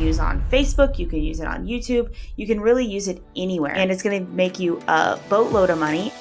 use on Facebook, you can use it on YouTube, you can really use it anywhere, and it's going to make you a boatload of money.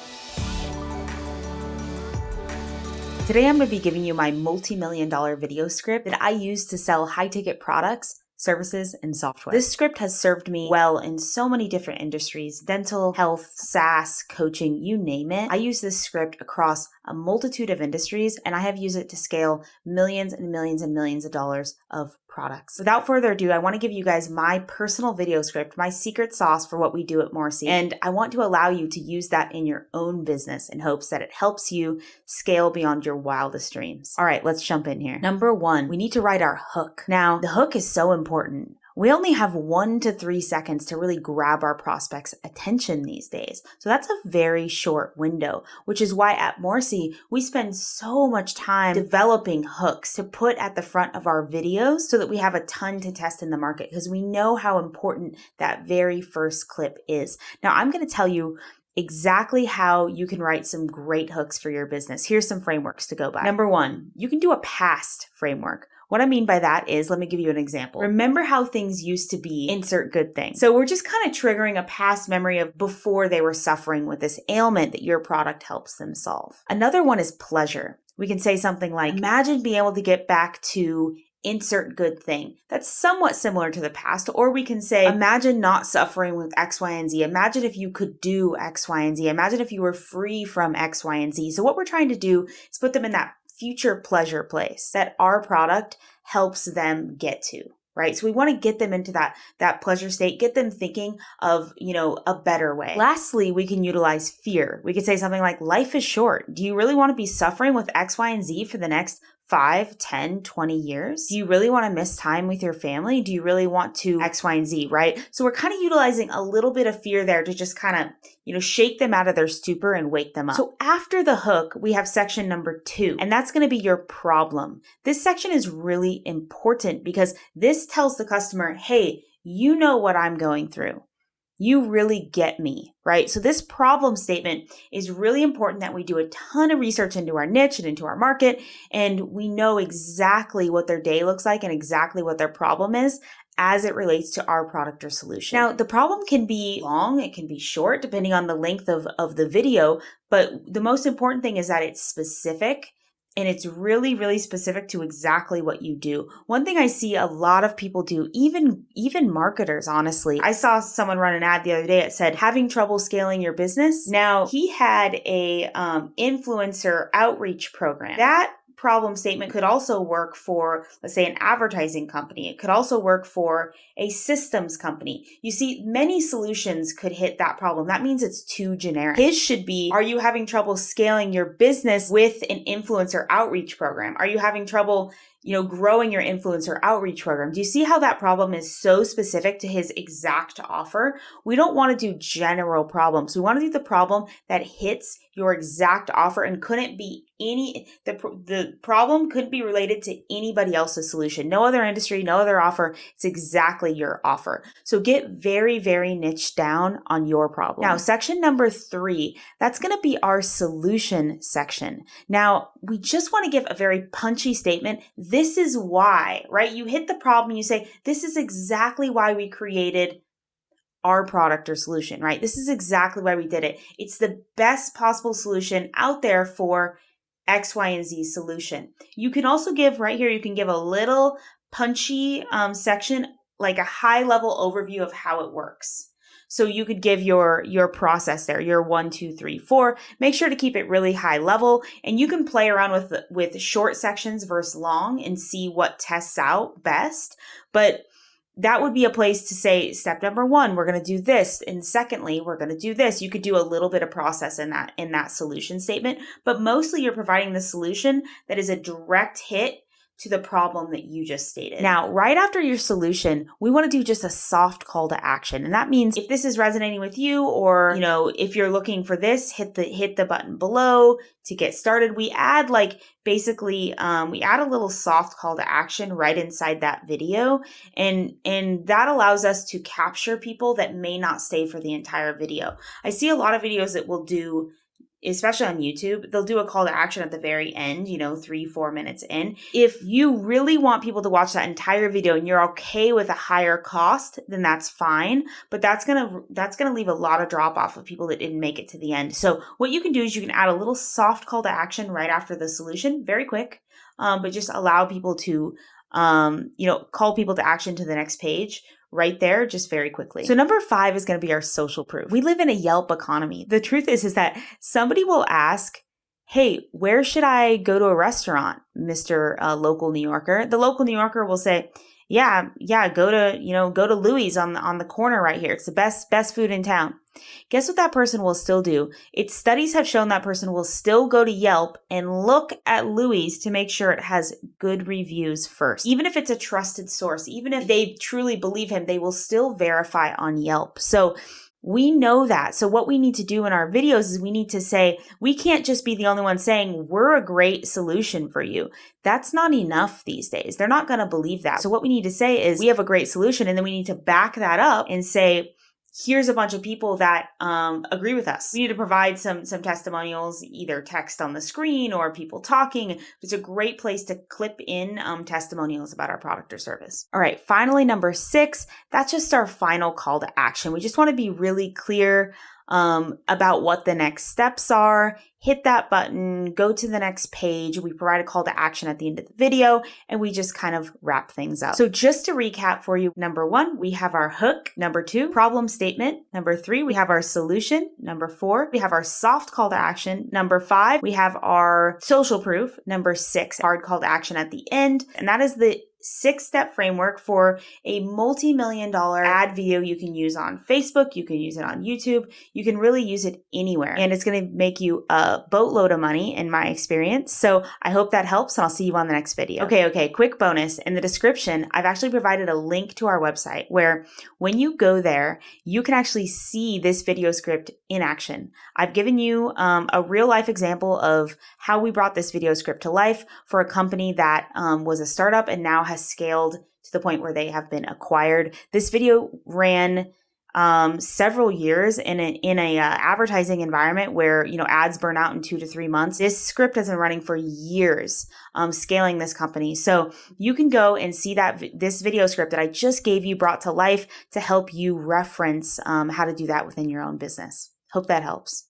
Today I'm going to be giving you my multi-million-dollar video script that I use to sell high-ticket products, services, and software. This script has served me well in so many different industries: dental, health, SaaS, coaching, you name it. I use this script across a multitude of industries, and I have used it to scale millions and millions and millions of dollars of products. Without further ado, I want to give you guys my personal video script, my secret sauce for what we do at Morrisey, and I want to allow you to use that in your own business in hopes that it helps you scale beyond your wildest dreams. All right, let's jump in here. Number one, we need to write our hook. Now, the hook is so important. We only have 1 to 3 seconds to really grab our prospects' attention these days. So that's a very short window, which is why at Morrisey, we spend so much time developing hooks to put at the front of our videos so that we have a ton to test in the market, because we know how important that very first clip is. Now, I'm going to tell you exactly how you can write some great hooks for your business. Here's some frameworks to go by. Number one, you can do a past framework. What I mean by that is, let me give you an example. Remember how things used to be, insert good thing. So we're just kind of triggering a past memory of before they were suffering with this ailment that your product helps them solve. Another one is pleasure. We can say something like, imagine being able to get back to insert good thing. That's somewhat similar to the past. Or we can say, imagine not suffering with X, Y, and Z. Imagine if you could do X, Y, and Z. Imagine if you were free from X, Y, and Z. So what we're trying to do is put them in that future pleasure place that our product helps them get to, right? So we want to get them into that pleasure state, get them thinking of, a better way. Lastly, we can utilize fear. We could say something like, life is short. Do you really want to be suffering with X, Y, and Z for the next 5, 10, 20 years? Do you really want to miss time with your family? Do you really want to X, Y, and Z, right? So we're kind of utilizing a little bit of fear there to just kind of, shake them out of their stupor and wake them up. So after the hook, we have section number 2, and that's going to be your problem. This section is really important because this tells the customer, hey, you know what I'm going through. You really get me, right? So this problem statement is really important that we do a ton of research into our niche and into our market, and we know exactly what their day looks like and exactly what their problem is as it relates to our product or solution. Now, the problem can be long, it can be short, depending on the length of the video, but the most important thing is that it's specific. And it's really, really specific to exactly what you do. One thing I see a lot of people do, even marketers, honestly. I saw someone run an ad the other day that said, having trouble scaling your business. Now, he had a influencer outreach program. That problem statement could also work for, let's say, an advertising company. It could also work for a systems company. You see, many solutions could hit that problem. That means it's too generic. His should be, are you having trouble scaling your business with an influencer outreach program? Are you having trouble growing your influencer outreach program? Do you see how that problem is so specific to his exact offer? We don't want to do general problems. We want to do the problem that hits your exact offer and couldn't be the problem couldn't be related to anybody else's solution. No other industry, no other offer. It's exactly your offer. So get very, very niche down on your problem. Now, section number 3, that's going to be our solution section. Now, we just want to give a very punchy statement. This is why, right? You hit the problem, you say, this is exactly why we created our product or solution, right? This is exactly why we did it. It's the best possible solution out there for X, Y, and Z solution. You can also give right here, you can give a little punchy section, like a high level overview of how it works. So you could give your process there, your 1, 2, 3, 4. Make sure to keep it really high level, and you can play around with short sections versus long and see what tests out best. But that would be a place to say, step number 1, we're going to do this. And secondly, we're going to do this. You could do a little bit of process in that solution statement, but mostly you're providing the solution that is a direct hit to the problem that you just stated. Now, right after your solution, we want to do just a soft call to action. And that means if this is resonating with you, or, if you're looking for this, hit the button below to get started. We add we add a little soft call to action right inside that video. And that allows us to capture people that may not stay for the entire video. I see a lot of videos that will do especially on YouTube, they'll do a call to action at the very end, 3-4 minutes in. If you really want people to watch that entire video and you're okay with a higher cost, then that's fine. But that's gonna leave a lot of drop off of people that didn't make it to the end. So what you can do is you can add a little soft call to action right after the solution, very quick, but just allow people to call people to action to the next page right there, just very quickly. So number 5 is going to be our social proof. We live in a Yelp economy. The truth is that somebody will ask, hey, where should I go to a restaurant, Mr. Local New Yorker? The local New Yorker will say, yeah, go to Louie's on the corner right here. It's the best food in town. Guess what that person will still do? Studies have shown that person will still go to Yelp and look at Louie's to make sure it has good reviews first. Even if it's a trusted source, even if they truly believe him, they will still verify on Yelp. So we know that. So what we need to do in our videos is we need to say, we can't just be the only one saying we're a great solution for you. That's not enough these days. They're not going to believe that. So what we need to say is we have a great solution, and then we need to back that up and say, here's a bunch of people that agree with us. We need to provide some testimonials, either text on the screen or people talking. It's a great place to clip in testimonials about our product or service. All right, finally, number 6, that's just our final call to action. We just want to be really clear about what the next steps are. Hit that button, go to the next page. We provide a call to action at the end of the video, and we just kind of wrap things up. So just to recap for you, number 1, we have our hook. Number 2, problem statement. Number 3, we have our solution. Number 4, we have our soft call to action. Number 5, we have our social proof. Number 6, hard call to action at the end. And that is the 6-step framework for a multi-million-dollar ad video you can use on Facebook. You can use it on YouTube. You can really use it anywhere. And it's going to make you a boatload of money in my experience. So I hope that helps, and I'll see you on the next video. Okay, quick bonus. In the description, I've actually provided a link to our website where when you go there, you can actually see this video script in action. I've given you a real life example of how we brought this video script to life for a company that was a startup and now has scaled to the point where they have been acquired. This video ran several years in a advertising environment where ads burn out in 2 to 3 months. This script has been running for years, scaling this company. So you can go and see this video script that I just gave you brought to life to help you reference how to do that within your own business. Hope that helps.